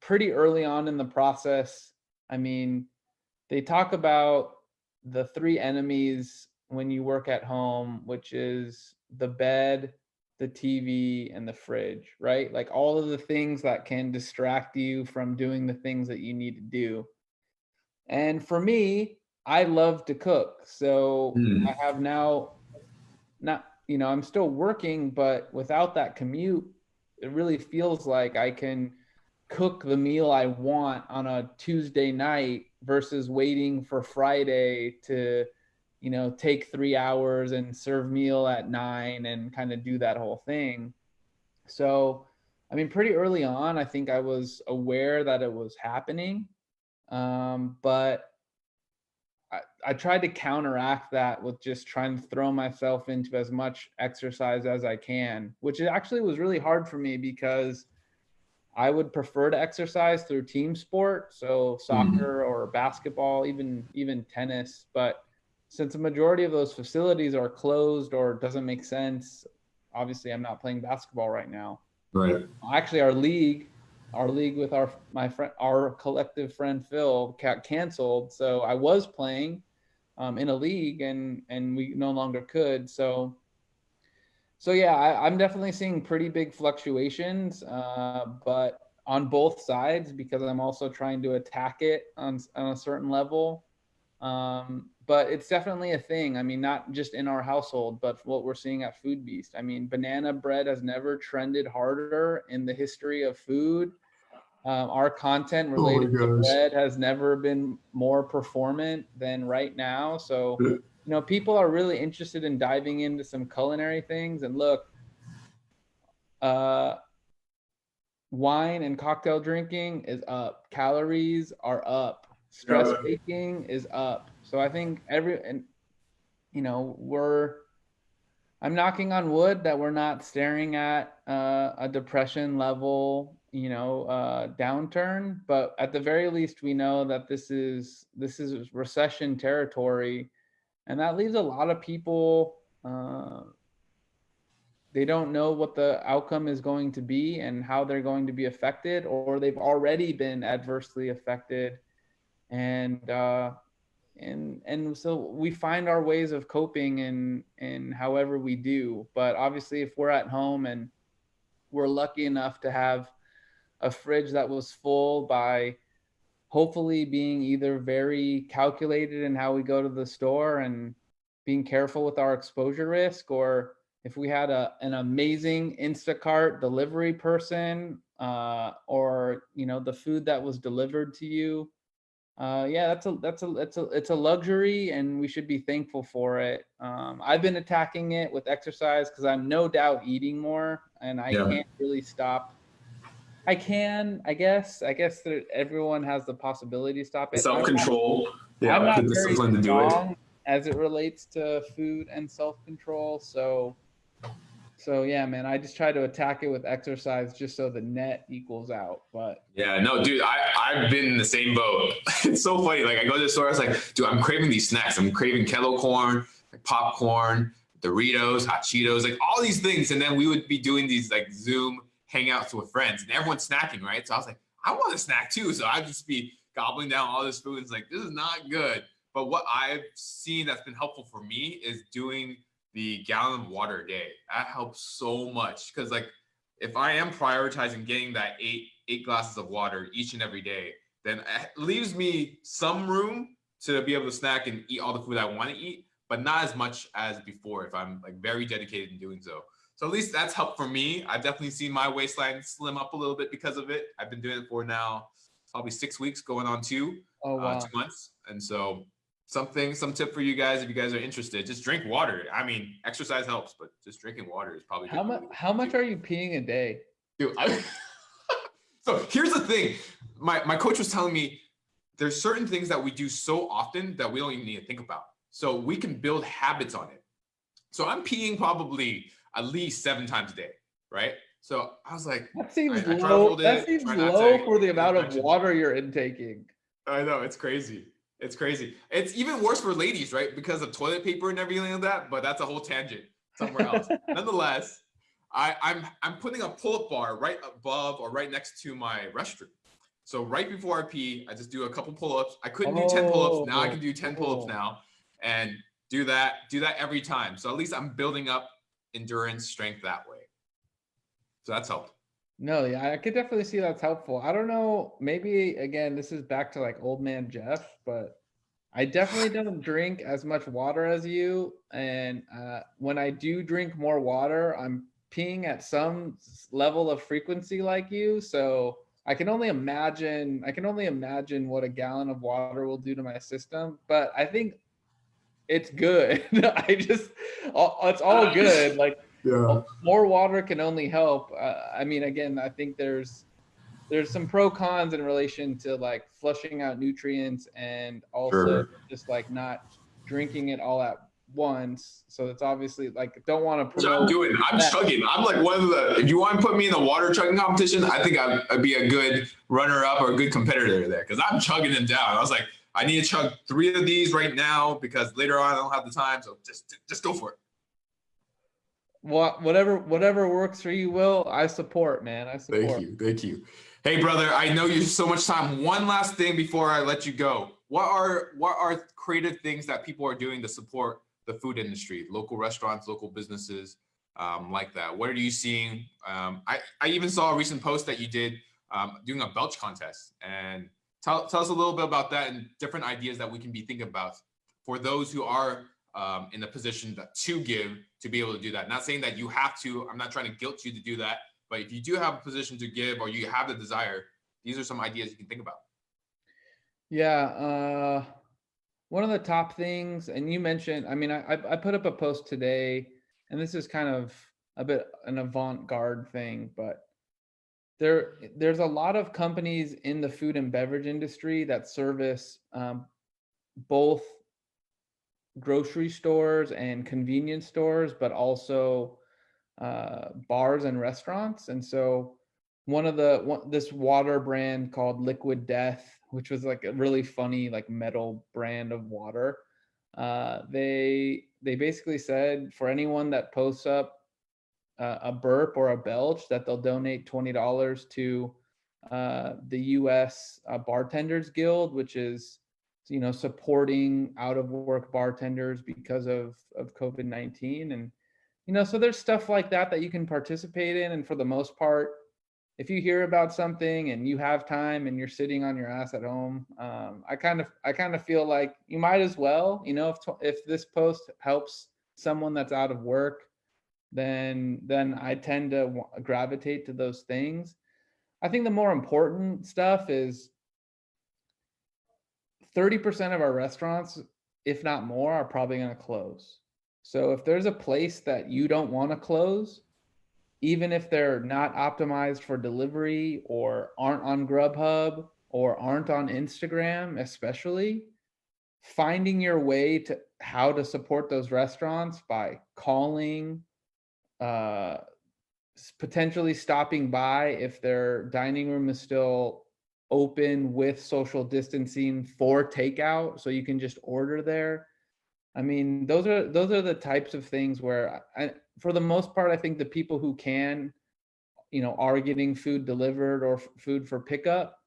pretty early on in the process. I mean, they talk about the three enemies when you work at home, which is the bed, the TV, and the fridge, right? Like all of the things that can distract you from doing the things that you need to do. And for me, I love to cook. So I Mm, have now not, I'm still working, but without that commute, it really feels like I can cook the meal I want on a Tuesday night versus waiting for Friday to, take 3 hours and serve meal at 9 and kind of do that whole thing. So, I mean, pretty early on, I think I was aware that it was happening. But I tried to counteract that with just trying to throw myself into as much exercise as I can, which actually was really hard for me because I would prefer to exercise through team sport, so mm, soccer or basketball, even tennis. But since the majority of those facilities are closed or doesn't make sense, obviously I'm not playing basketball right now. right. Actually, our league with my friend, our collective friend Phil, got canceled. So I was playing in a league, and we no longer could. So yeah, I'm definitely seeing pretty big fluctuations, but on both sides because I'm also trying to attack it on a certain level. But it's definitely a thing. I mean, not just in our household, but what we're seeing at Foodbeast. I mean, banana bread has never trended harder in the history of food. Our content Oh my related to gosh. bread has never been more performant than right now. So, people are really interested in diving into some culinary things. And look, uh, wine and cocktail drinking is up, calories are up, stress Yeah. taking is up. So I think we're I'm knocking on wood that we're not staring at a depression level, downturn. But at the very least, we know that this is recession territory, and that leaves a lot of people. They don't know what the outcome is going to be and how they're going to be affected, or they've already been adversely affected, and so we find our ways of coping in however we do. But obviously, if we're at home and we're lucky enough to have a fridge that was full by hopefully being either very calculated in how we go to the store and being careful with our exposure risk, or if we had an amazing Instacart delivery person, or the food that was delivered to you. Yeah, it's a luxury, and we should be thankful for it. I've been attacking it with exercise because I'm no doubt eating more, and I Yeah. can't really stop. I can, I guess. I guess that everyone has the possibility to stop it. Self-control. I'm Yeah. The not very discipline to do it. strong as it relates to food and self-control. So yeah, man, I just try to attack it with exercise just so the net equals out. But Yeah, no, dude, I've been in the same boat. It's so funny. Like I go to the store, I was like, dude, I'm craving these snacks. I'm craving kettle corn, like popcorn, Doritos, hot Cheetos, like all these things. And then we would be doing these like Zoom hangouts with friends, and everyone's snacking, right? So I was like, I want a snack too. So I'd just be gobbling down all this food. It's like, this is not good. But what I've seen that's been helpful for me is doing the gallon of water a day. That helps so much because like if I am prioritizing getting that eight glasses of water each and every day, then it leaves me some room to be able to snack and eat all the food I want to eat, but not as much as before if I'm like very dedicated in doing so. So at least that's helped for me. I've definitely seen my waistline slim up a little bit because of it. I've been doing it for now probably 6 weeks, going on oh wow. 2 months, and so some tip for you guys if you guys are interested: just drink water. I mean, exercise helps, but just drinking water is probably How good. much how much are you peeing a day? Dude, so here's the thing. My coach was telling me there's certain things that we do so often that we don't even need to think about. So we can build habits on it. So I'm peeing probably at least 7 times a day, right? So I was like, That seems I try to low. hold That it, seems try not low to for the get amount of infection. water you're intaking. I know, it's crazy. It's crazy. It's even worse for ladies, right? Because of toilet paper and everything like that. But that's a whole tangent somewhere else. Nonetheless, I'm putting a pull-up bar right above or right next to my restroom. So right before I pee, I just do a couple pull-ups. I couldn't do 10 pull-ups. Now I can do 10 pull-ups now, and do that every time. So at least I'm building up endurance, strength that way. So that's helped. No, yeah, I could definitely see that's helpful. I don't know, maybe again, this is back to like old man Geoff, but I definitely don't drink as much water as you. And when I do drink more water, I'm peeing at some level of frequency like you. So I can only imagine what a gallon of water will do to my system. But I think it's good. It's all good. Like Yeah. more water can only help. I mean, again, I think there's some pro cons in relation to like flushing out nutrients and also just like not drinking it all at once. So it's obviously like don't want to promote. I'm doing. I'm chugging. I'm like one of the. If you want to put me in the water chugging competition, I think I'd be a good runner-up or a good competitor there because I'm chugging them down. I was like, I need to chug 3 of these right now because later on I don't have the time. So just go for it. Whatever works for you, Will. I support, man. I support. Thank you. Hey, brother, I know you have so much time. One last thing before I let you go. What are creative things that people are doing to support the food industry, local restaurants, local businesses, like that? What are you seeing? I even saw a recent post that you did doing a belch contest. And tell us a little bit about that and different ideas that we can be thinking about for those who are in the position to give, to be able to do that. Not saying that you have to. I'm not trying to guilt you to do that. But if you do have a position to give or you have the desire, these are some ideas you can think about. Yeah. One of the top things, and you mentioned, I mean, I put up a post today, and this is kind of a bit an avant-garde thing, but there's a lot of companies in the food and beverage industry that service both grocery stores and convenience stores, but also bars and restaurants. And so this water brand called Liquid Death, which was like a really funny like metal brand of water, they basically said for anyone that posts up a burp or a belch that they'll donate $20 to the U.S. Bartenders Guild, which is supporting out of work bartenders because of COVID-19. And so there's stuff like that you can participate in. And for the most part, if you hear about something and you have time and you're sitting on your ass at home, I kind of feel like you might as well, if this post helps someone that's out of work, then I tend to gravitate to those things. I think the more important stuff is 30% of our restaurants, if not more, are probably going to close. So if there's a place that you don't want to close, even if they're not optimized for delivery or aren't on Grubhub or aren't on Instagram, especially, finding your way to how to support those restaurants by calling, potentially stopping by if their dining room is still open with social distancing for takeout, so you can just order there. I mean, those are the types of things where for the most part, I think the people who can, are getting food delivered or food for pickup.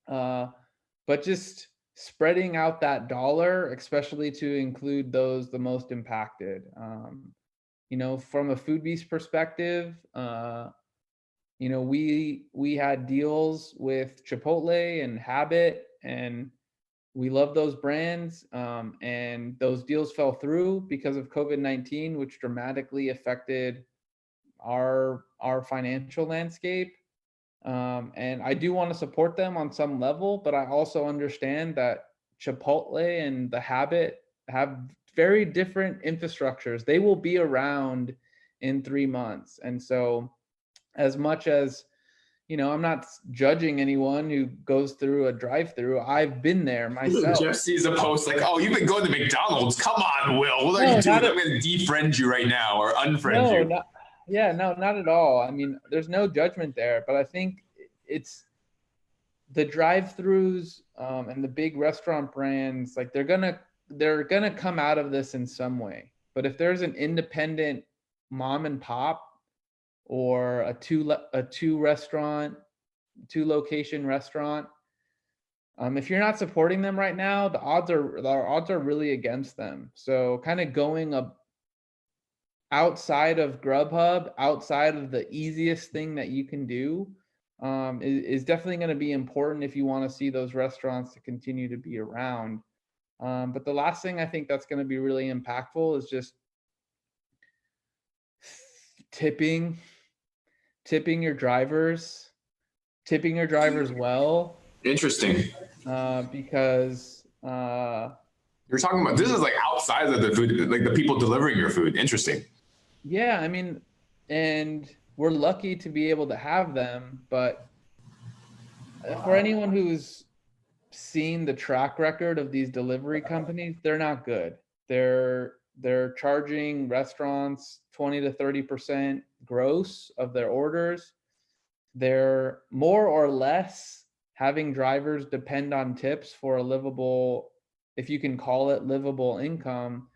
But just spreading out that dollar, especially to include those the most impacted. From a Foodbeast perspective, we had deals with Chipotle and Habit, and we love those brands, and those deals fell through because of COVID-19, which dramatically affected our financial landscape. And I do want to support them on some level, but I also understand that Chipotle and the Habit have very different infrastructures. They will be around in 3 months. And so as much as I'm not judging anyone who goes through a drive-through. I've been there myself. Geoff sees a post like, "Oh, you've been going to McDonald's. Come on, Will. What are you doing? I'm going to defriend you right now or unfriend you." Yeah, no, not at all. I mean, there's no judgment there, but I think it's the drive-throughs and the big restaurant brands, like they're gonna come out of this in some way. But if there's an independent mom and pop or a two location restaurant, if you're not supporting them right now, the odds are really against them. So kind of going up outside of Grubhub, outside of the easiest thing that you can do, is definitely going to be important if you want to see those restaurants to continue to be around. But the last thing I think that's going to be really impactful is just tipping, tipping your drivers, tipping your drivers well, Interesting. because You're talking about this is like outside of the food, like the people delivering your food. Interesting. yeah, I mean, and we're lucky to be able to have them, but for anyone who's seen the track record of these delivery companies, they're not good. They're charging restaurants 20 to 30% gross of their orders. They're more or less having drivers depend on tips for a livable, if you can call it livable income.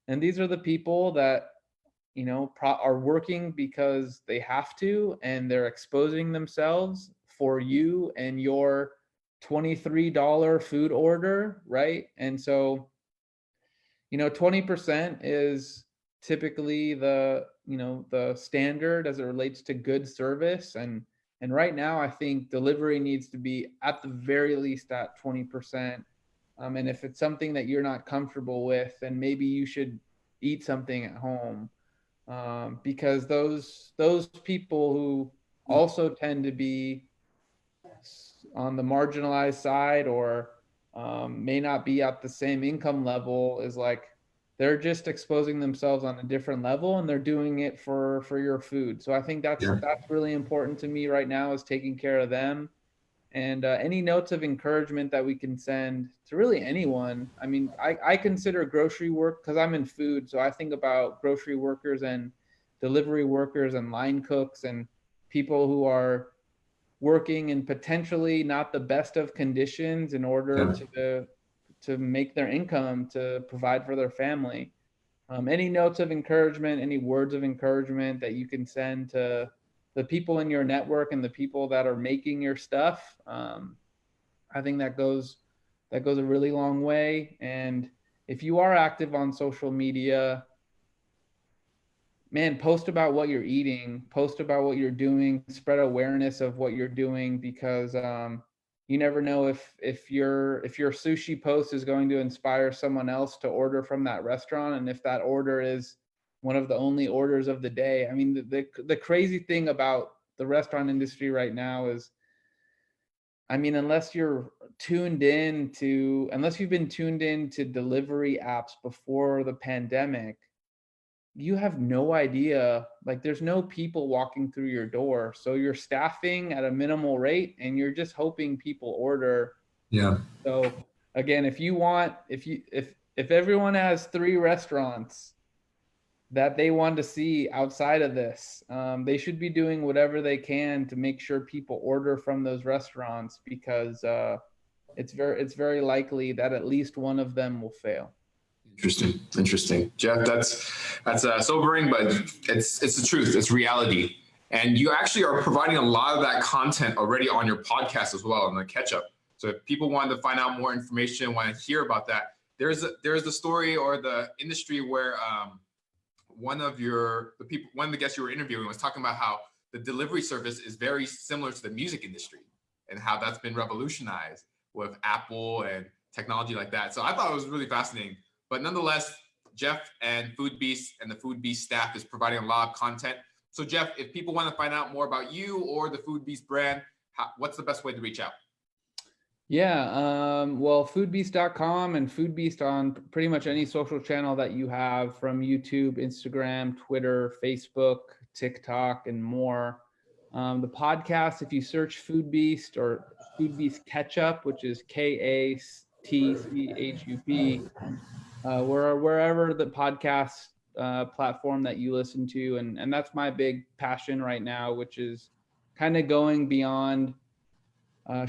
And these are the people that, are working because they have to, and they're exposing themselves for you and your $23 food order, right? And so, 20% is typically the standard as it relates to good service. And right now, I think delivery needs to be at the very least at 20%. And if it's something that you're not comfortable with, then maybe you should eat something at home, because those people who also tend to be on the marginalized side, or may not be at the same income level, is like they're just exposing themselves on a different level, and they're doing it for your food. So I think that's really important to me right now, is taking care of them. And any notes of encouragement that we can send to really anyone. I mean, I consider grocery work, because I'm in food, so I think about grocery workers and delivery workers and line cooks and people who are working in potentially not the best of conditions in order to make their income to provide for their family. Any notes of encouragement, any words of encouragement that you can send to the people in your network and the people that are making your stuff, I think that goes a really long way. And if you are active on social media, man, post about what you're eating, post about what you're doing, spread awareness of what you're doing, because you never know if your sushi post is going to inspire someone else to order from that restaurant, and if that order is one of the only orders of the day. I mean, the crazy thing about the restaurant industry right now is, I mean, unless you've been tuned in to delivery apps before the pandemic, you have no idea, like there's no people walking through your door, so you're staffing at a minimal rate and you're just hoping people order. Yeah. So again, if everyone has 3 restaurants that they want to see outside of this, they should be doing whatever they can to make sure people order from those restaurants, because it's very likely that at least one of them will fail. Interesting, Geoff. That's sobering, but it's the truth. It's reality, and you actually are providing a lot of that content already on your podcast as well, on the catch up. So if people want to find out more information, want to hear about that, there's the story or the industry where one of the guests you were interviewing was talking about how the delivery service is very similar to the music industry, and how that's been revolutionized with Apple and technology like that. So I thought it was really fascinating. But nonetheless, Geoff and Foodbeast and the Foodbeast staff is providing a lot of content. So Geoff, if people want to find out more about you or the Foodbeast brand, what's the best way to reach out? Yeah, well, foodbeast.com and Foodbeast on pretty much any social channel that you have, from YouTube, Instagram, Twitter, Facebook, TikTok, and more. The podcast, if you search Foodbeast or Foodbeast Ketchup, which is KATCHUP, wherever the podcast platform that you listen to. And that's my big passion right now, which is kind of going beyond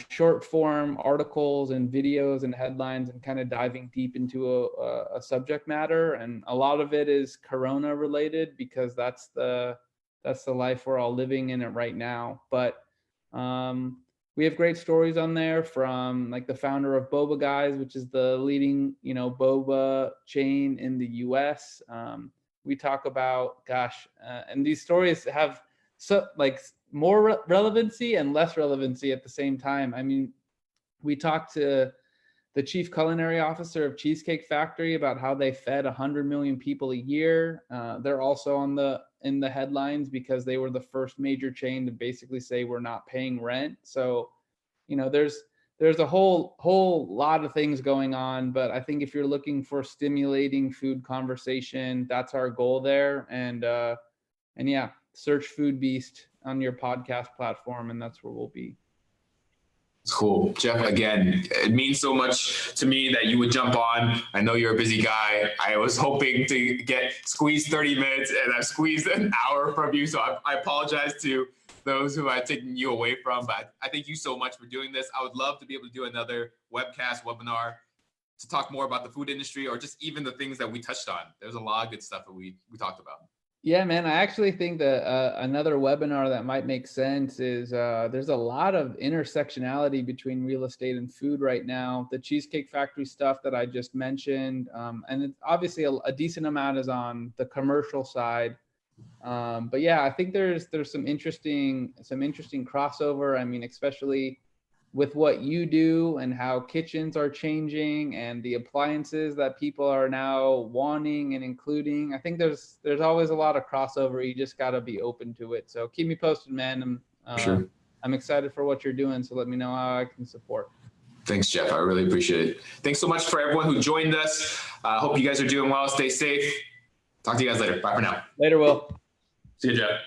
short form articles and videos and headlines and kind of diving deep into a subject matter. And a lot of it is Corona related because that's the life we're all living in it right now. But we have great stories on there from like the founder of Boba Guys, which is the leading, boba chain in the US. We talk about, and these stories have more relevancy and less relevancy at the same time. I mean, we talked to the chief culinary officer of Cheesecake Factory about how they fed 100 million people a year. They're also in the headlines because they were the first major chain to basically say we're not paying rent. So, there's a whole lot of things going on, but I think if you're looking for stimulating food conversation, that's our goal there. And yeah, search Foodbeast on your podcast platform, and that's where we'll be. Cool. Geoff, again, it means so much to me that you would jump on. I know you're a busy guy. I was hoping to squeeze 30 minutes, and I've squeezed an hour from you. So I apologize to those who I've taken you away from, but I thank you so much for doing this. I would love to be able to do another webinar to talk more about the food industry or just even the things that we touched on. There's a lot of good stuff that we talked about. Yeah, man, I actually think that another webinar that might make sense is there's a lot of intersectionality between real estate and food right now. The Cheesecake Factory stuff that I just mentioned, and it's obviously a decent amount is on the commercial side. But yeah, I think there's some interesting crossover. I mean, especially with what you do and how kitchens are changing and the appliances that people are now wanting and including. I think there's always a lot of crossover. You just got to be open to it. So keep me posted, man. Sure. I'm excited for what you're doing. So let me know how I can support. Thanks, Geoff. I really appreciate it. Thanks so much for everyone who joined us. I hope you guys are doing well. Stay safe. Talk to you guys later. Bye for now. Later, Will. See you, Geoff.